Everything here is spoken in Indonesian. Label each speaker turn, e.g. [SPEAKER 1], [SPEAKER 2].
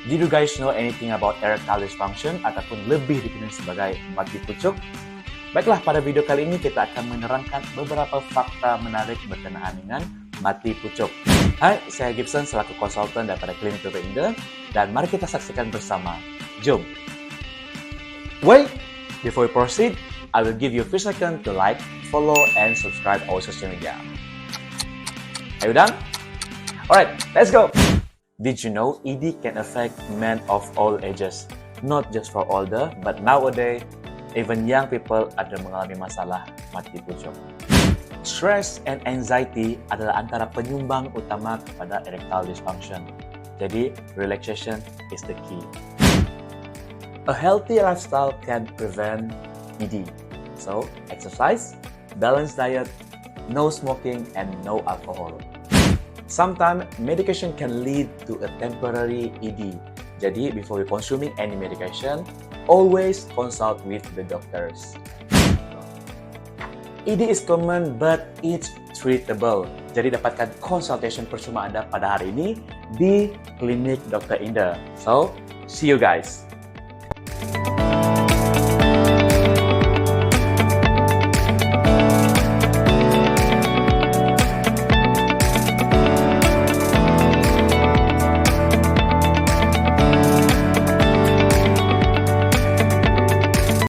[SPEAKER 1] Did you guys know anything about erectile dysfunction ataupun lebih dikenal sebagai mati pucuk? Baiklah, pada video kali ini kita akan menerangkan beberapa fakta menarik berkenaan dengan mati pucuk. Hai, saya Gibson selaku konsultan daripada klinik Dr Inder dan mari kita saksikan bersama. Jom! Wait, before we proceed, I will give you a few seconds to like, follow, and subscribe our social media. Are you done? Alright, let's go! Did you know ED can affect men of all ages? Not just for older, but nowadays, even young people ada mengalami masalah mati pucuk. Stress and anxiety adalah antara penyumbang utama kepada erectile dysfunction. Jadi, relaxation is the key. A healthy lifestyle can prevent ED. So, exercise, balanced diet, no smoking, and no alcohol. Sometimes, medication can lead to a temporary ED. Jadi, before we consuming any medication, always consult with the doctors. ED is common, but it's treatable. Jadi, dapatkan consultation percuma Anda pada hari ini di klinik Dr Inder. So, see you guys.